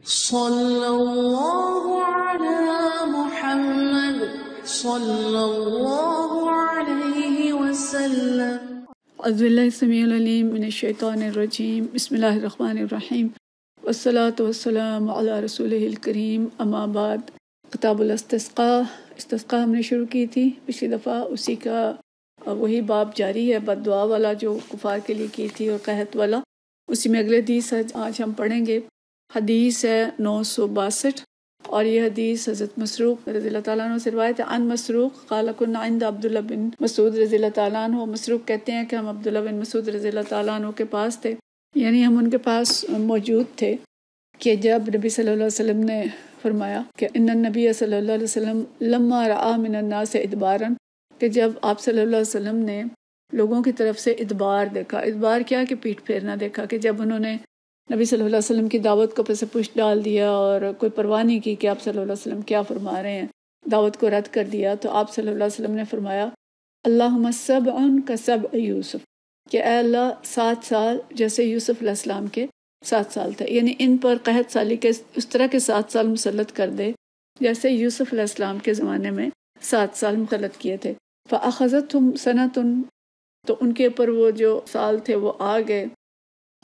صلی اللہ علی محمد صلی اللہ علیہ وسلم۔ اعوذ باللہ السمیع العلیم من الشیطان الرجیم، بسم اللہ الرحمن الرحیم، والصلاة والسلام علی رسولہ الکریم، اما بعد۔ کتاب استسقاء ہم نے شروع کی تھی پچھلی دفعہ، اسی کا وہی باب جاری ہے، بد دعا والا جو کفار کے لیے کی تھی اور قحط والا، اسی میں اگلے حدیث آج ہم پڑھیں گے۔ حدیث ہے 962، اور یہ حدیث حضرت مسروق رضی اللہ تعالیٰ عنہ سے روایت ہے۔ عن مسروق قال كنا عند عبداللہ بن مسعود رضی اللہ تعالیٰ عنہ۔ مسروق کہتے ہیں کہ ہم عبداللہ بن مسعود رضی اللہ تعالیٰ عنہ کے پاس تھے، یعنی ہم ان کے پاس موجود تھے کہ جب نبی صلی اللہ علیہ وسلم نے فرمایا کہ ان النبی صلی اللہ علیہ وسلم لما رأى من الناس ادبارا، کہ جب آپ صلی اللہ علیہ وسلم نے لوگوں کی طرف سے ادبار دیکھا۔ ادبار کیا کہ پیٹھ پھیرنا دیکھا، کہ جب انہوں نے نبی صلی اللہ علیہ وسلم کی دعوت کو پس پشت ڈال دیا اور کوئی پرواہ نہیں کی کہ آپ صلی اللہ علیہ وسلم کیا فرما رہے ہیں، دعوت کو رد کر دیا، تو آپ صلی اللہ علیہ وسلم نے فرمایا اللہم سبع کسبع یوسف، کہ اے اللہ 7 سال جیسے یوسف علیہ السلام کے 7 سال تھے، یعنی ان پر قحط سالی کے اس طرح کے 7 سال مسلط کر دے جیسے یوسف علیہ السلام کے زمانے میں 7 سال مسلط کیے تھے۔ فأخذتهم سنة، تو ان کے اوپر وہ جو سال تھے وہ آ گئے،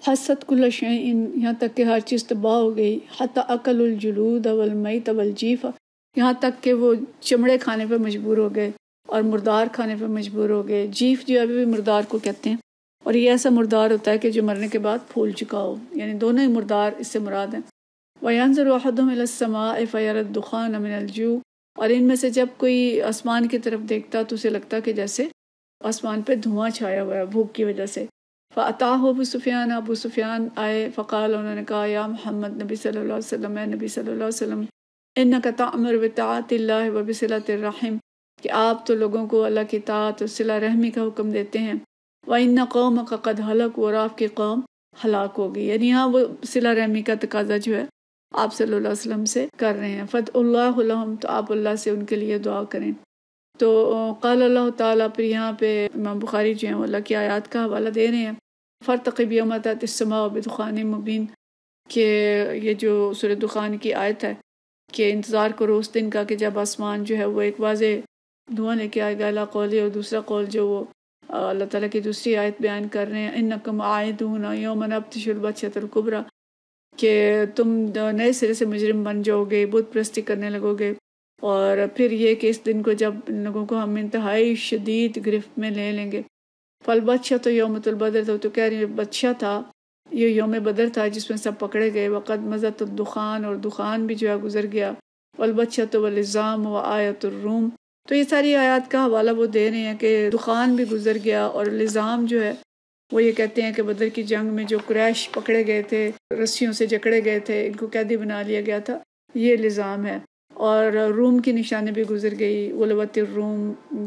حست کل شیء، یہاں تک کہ ہر چیز تباہ ہو گئی، حتی اکل الجلود والمیت والجیف، یہاں تک کہ وہ چمڑے کھانے پہ مجبور ہو گئے اور مردار کھانے پہ مجبور ہو گئے۔ جیف جو ابھی بھی مردار کو کہتے ہیں، اور یہ ایسا مردار ہوتا ہے کہ جو مرنے کے بعد پھول چکا ہو، یعنی دونوں ہی مردار اس سے مراد ہیں۔ وَيَنظُرُ أَحَدُهُمْ إِلَى السَّمَاءِ فَيَرَى الدُّخَانَ مِنَ الْجُوعِ، اور ان میں سے جب کوئی آسمان کی طرف دیکھتا تو اسے لگتا کہ جیسے آسمان پہ دھواں چھایا ہوا ہے بھوک کی وجہ سے۔ فَأَتَاهُ أَبُو سفیان، ابو سفیان آئے، فقال، انہوں نے کہا یا محمد، نبی صلی اللہ علیہ وسلم، اے نبی صلی اللہ علیہ وسلم، إِنَّكَ تَأْمُرُ بِطَاعَةِ اللَّهِ وَبِصِلَةِ الرَّحِمِ، کہ آپ تو لوگوں کو اللہ کی اطاعت اور صلہ رحمی کا حکم دیتے ہیں۔ وَإِنَّ قَوْمَكَ قَدْ هَلَكُوا، اور آپ کی قوم ہلاک ہو گئی، یعنی یہاں وہ صلہ رحمی کا تقاضا جو ہے آپ صلی اللہ علیہ وسلم سے کر رہے ہیں۔ فَادْعُوا اللَّهَ لَهُمْ، تو آپ اللہ سے ان کے لیے دعا کریں۔ تو قال اللہ تعالیٰ، پھر یہاں پہ امام بخاری جو ہیں وہ اللہ کی آیات کا حوالہ دے رہے ہیں۔ فَارْتَقِبْ يَوْمَ تَأْتِي السَّمَاءُ بِدُخَانٍ مُبِينٍ، کہ یہ جو سورہ دخان کی آیت ہے کہ انتظار کرو اس دن کا کہ جب آسمان جو ہے وہ ایک واضح دھواں لے کے آئے گا، اللہ قولی، اور دوسرا قول جو وہ اللہ تعالیٰ کی دوسری آیت بیان کر رہے ہیں، إِنَّكُمْ عَائِدُونَ يَوْمَ نَبْطِشُ الْبَطْشَةَ الْكُبْرَىٰ، کہ تم نئے سرے سے مجرم بن جاؤ گے، بت پرستی کرنے لگو گے، اور پھر یہ کہ اس دن کو جب ان لوگوں کو ہم انتہائی شدید گرفت میں لے لیں گے۔ فالبطشۃ یوم البدر، تو کہہ رہی ہے بطشہ تھا، یہ یوم بدر تھا جس میں سب پکڑے گئے۔ وقد مضت الدخان، اور دخان بھی جو ہے گزر گیا۔ والبطشۃ واللظام وآیۃ الروم، تو یہ ساری آیات کا حوالہ وہ دے رہے ہیں کہ دخان بھی گزر گیا، اور لظام جو ہے وہ یہ کہتے ہیں کہ بدر کی جنگ میں جو قریش پکڑے گئے تھے، رسیوں سے جکڑے گئے تھے، ان کو قیدی بنا لیا گیا تھا، یہ لظام ہے۔ اور روم کی نشانی بھی گزر گئی۔ غلبت الروم،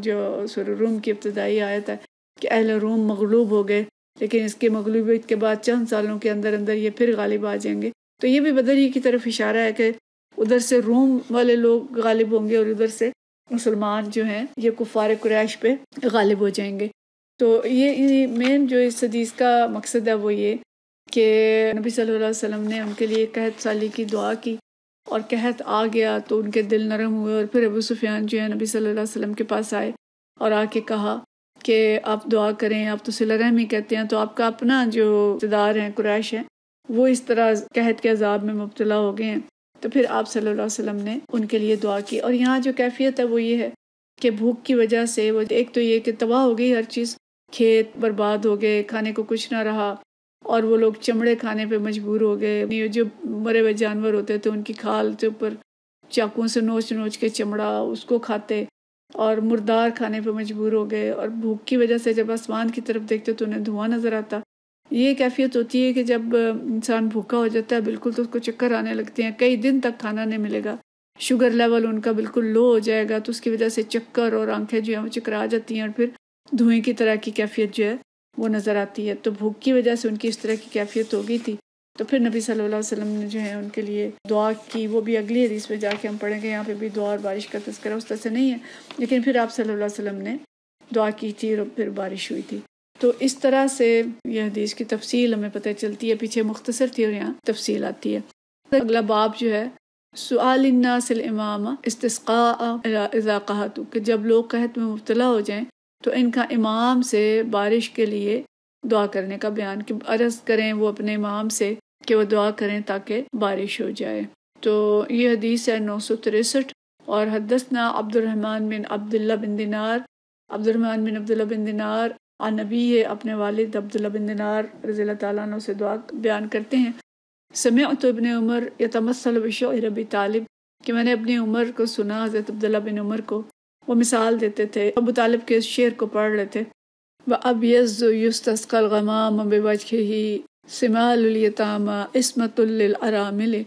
جو سورہ روم کی ابتدائی آیت ہے کہ اہل روم مغلوب ہو گئے، لیکن اس کے مغلوبیت کے بعد چند سالوں کے اندر اندر یہ پھر غالب آ جائیں گے۔ تو یہ بھی بدر ہی کی طرف اشارہ ہے کہ ادھر سے روم والے لوگ غالب ہوں گے اور ادھر سے مسلمان جو ہیں یہ کفار قریش پہ غالب ہو جائیں گے۔ تو یہ مین جو اس حدیث کا مقصد ہے وہ یہ کہ نبی صلی اللہ علیہ وسلم نے ان کے لیے قحط سالی کی دعا کی، اور قحط آ گیا تو ان کے دل نرم ہوئے، اور پھر ابو سفیان جو ہے نبی صلی اللہ علیہ وسلم کے پاس آئے اور آ کے کہا کہ آپ دعا کریں، آپ تو صلہ رحمی کہتے ہیں، تو آپ کا اپنا جو اقتدار ہیں قریش ہیں وہ اس طرح قحط کے عذاب میں مبتلا ہو گئے ہیں۔ تو پھر آپ صلی اللہ علیہ وسلم نے ان کے لیے دعا کی، اور یہاں جو کیفیت ہے وہ یہ ہے کہ بھوک کی وجہ سے وہ ایک تو یہ کہ تباہ ہو گئی ہر چیز، کھیت برباد ہو گئے، کھانے کو کچھ نہ رہا، اور وہ لوگ چمڑے کھانے پہ مجبور ہو گئے۔ یہ جو مرے ہوئے جانور ہوتے تھے ان کی کھال کے اوپر چاقوں سے نوچ نوچ کے چمڑا اس کو کھاتے، اور مردار کھانے پہ مجبور ہو گئے، اور بھوک کی وجہ سے جب آسمان کی طرف دیکھتے تو انہیں دھواں نظر آتا۔ یہ کیفیت ہوتی ہے کہ جب انسان بھوکا ہو جاتا ہے بالکل تو اس کو چکر آنے لگتے ہیں، کئی دن تک کھانا نہیں ملے گا، شوگر لیول ان کا بالکل لو ہو جائے گا، تو اس کی وجہ سے چکر اور آنکھیں جو ہیں وہ چکرا جاتی ہیں، اور پھر دھوئیں کی طرح کی کیفیت جو ہے وہ نظر آتی ہے۔ تو بھوک کی وجہ سے ان کی اس طرح کی کیفیت ہو گئی تھی۔ تو پھر نبی صلی اللہ علیہ وسلم نے جو ہے ان کے لیے دعا کی، وہ بھی اگلی حدیث میں جا کے ہم پڑھیں گے، یہاں پہ بھی دعا اور بارش کا تذکرہ اس طرح سے نہیں ہے، لیکن پھر آپ صلی اللہ علیہ وسلم نے دعا کی تھی اور پھر بارش ہوئی تھی۔ تو اس طرح سے یہ حدیث کی تفصیل ہمیں پتہ چلتی ہے، پیچھے مختصر تھی اور یہاں تفصیل آتی ہے۔ اگلا باب جو ہے سؤال الناس الامام استسقاء اذا قحطوا، کہ جب لوگ قحط میں مبتلا ہو جائیں تو ان کا امام سے بارش کے لیے دعا کرنے کا بیان، کہ عرض کریں وہ اپنے امام سے کہ وہ دعا کریں تاکہ بارش ہو جائے۔ تو یہ حدیث ہے 963۔ اور حدثنا عبد الرحمن بن عبداللہ بن دینار، عبد الرحمن بن عبداللہ بن دینار عن نبی، اپنے والد عبداللہ بن دینار رضی اللہ تعالیٰ عنہ سے دعا بیان کرتے ہیں، سمعت ابن عمر یتمثل بشعر ابی طالب، کہ میں نے اپنی عمر کو سنا، حضرت عبداللہ بن عمر کو وہ مثال دیتے تھے، ابو طالب کے اس شعر کو پڑھ رہے تھے، وَأَبْيَضُّ يُسْتَسْقَى الْغَمَامُ بِوَجْهِهِ سِمَالُ الْيَتَامَى عِصْمَةٌ لِلْأَرَامِلِ،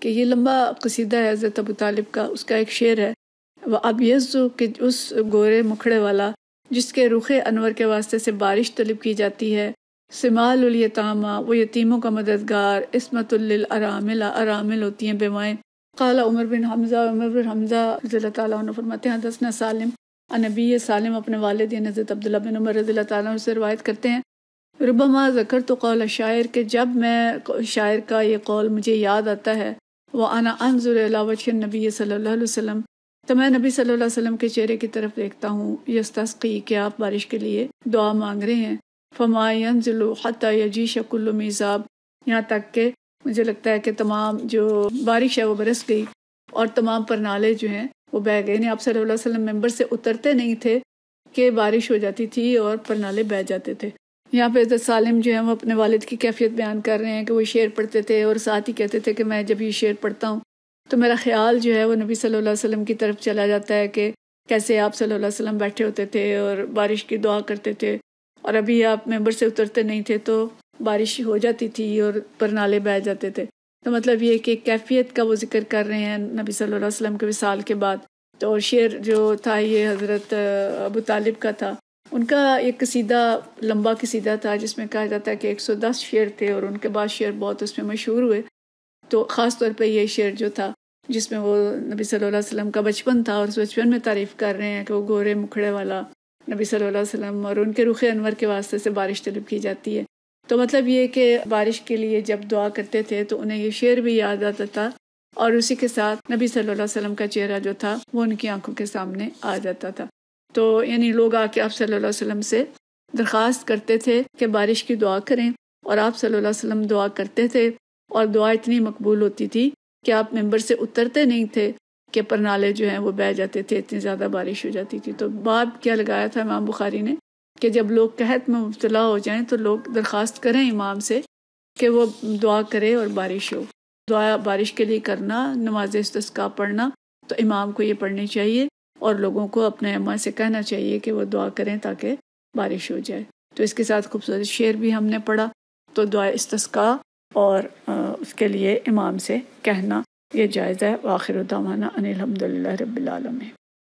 کہ یہ لمبا قصیدہ ہے حضرت ابو طالب کا، اس کا ایک شعر ہے وَأَبْيَضُّ، کہ اس گورے مکھڑے والا جس کے رخ انور کے واسطے سے بارش طلب کی جاتی ہے، سمال الیتامہ، وہ یتیموں کا مددگار، عصمت للارامل، ارامل ہوتی ہیں بیوائیں۔ قال عمر بن حمزہ، عمر بن حمزہ رضی اللہ تعالیٰ عنہ فرماتے ہیں حدثنا سالم عن نبی، سالم اپنے والد یعنی حضرت عبداللہ بن عمر رضی اللہ تعالیٰ عنہ سے روایت کرتے ہیں، ربما ذکرت قول شاعر، کہ جب میں شاعر کا یہ قول مجھے یاد آتا ہے، وانا انظر الی وجہ النبی صلی اللہ علیہ وسلم، تو میں نبی صلی اللہ علیہ وسلم کے چہرے کی طرف دیکھتا ہوں، یستسقی، کہ آپ بارش کے لیے دعا مانگ رہے ہیں، فما ينزل حتى يجيش كل میزاب، یہاں تک کہ مجھے لگتا ہے کہ تمام جو بارش ہے وہ برس گئی اور تمام پرنالے جو ہیں وہ بہہ گئے، یعنی آپ صلی اللہ علیہ وسلم ممبر سے اترتے نہیں تھے کہ بارش ہو جاتی تھی اور پرنالے بہہ جاتے تھے۔ یہاں پہ حضرت سالم جو ہیں وہ اپنے والد کی کیفیت بیان کر رہے ہیں کہ وہ شعر پڑھتے تھے اور ساتھ ہی کہتے تھے کہ میں جب یہ شعر پڑھتا ہوں تو میرا خیال جو ہے وہ نبی صلی اللہ علیہ وسلم کی طرف چلا جاتا ہے کہ کیسے آپ صلی اللہ علیہ وسلم بیٹھے ہوتے تھے اور بارش کی دعا کرتے تھے، اور ابھی آپ ممبر سے اترتے نہیں تھے تو بارش ہو جاتی تھی اور پرنالے بہہ جاتے تھے۔ تو مطلب یہ کہ کیفیت کا وہ ذکر کر رہے ہیں نبی صلی اللہ علیہ وسلم کے وصال کے بعد۔ تو اور شعر جو تھا یہ حضرت ابو طالب کا تھا، ان کا ایک قصیدہ لمبا قصیدہ تھا جس میں کہا جاتا ہے کہ 110 شعر تھے، اور ان کے بعد شعر بہت اس میں مشہور ہوئے، تو خاص طور پہ یہ شعر جو تھا جس میں وہ نبی صلی اللہ علیہ وسلم کا بچپن تھا اور اس بچپن میں تعریف کر رہے ہیں کہ وہ گورے مکھڑے والا نبی صلی اللہ علیہ وسلم اور ان کے رخ انور کے واسطے سے بارش طلب کی جاتی ہے۔ تو مطلب یہ کہ بارش کے لیے جب دعا کرتے تھے تو انہیں یہ شعر بھی یاد آتا تھا، اور اسی کے ساتھ نبی صلی اللہ علیہ وسلم کا چہرہ جو تھا وہ ان کی آنکھوں کے سامنے آ جاتا تھا۔ تو یعنی لوگ آ کے آپ صلی اللہ علیہ وسلم سے درخواست کرتے تھے کہ بارش کی دعا کریں، اور آپ صلی اللہ علیہ وسلم دعا کرتے تھے، اور دعا اتنی مقبول ہوتی تھی کہ آپ ممبر سے اترتے نہیں تھے کہ پرنالے جو ہیں وہ بہہ جاتے تھے، اتنی زیادہ بارش ہو جاتی تھی۔ تو باب کیا لگایا تھا امام بخاری نے کہ جب لوگ قحط میں مبتلا ہو جائیں تو لوگ درخواست کریں امام سے کہ وہ دعا کرے اور بارش ہو۔ دعا بارش کے لیے کرنا، نماز استسقاء پڑھنا، تو امام کو یہ پڑھنی چاہیے اور لوگوں کو اپنے امام سے کہنا چاہیے کہ وہ دعا کریں تاکہ بارش ہو جائے۔ تو اس کے ساتھ خوبصورت شعر بھی ہم نے پڑھا، تو دعا استسقاء اور اس کے لیے امام سے کہنا یہ جائز ہے۔ وآخر دعوانا ان الحمد للہ رب العالمین۔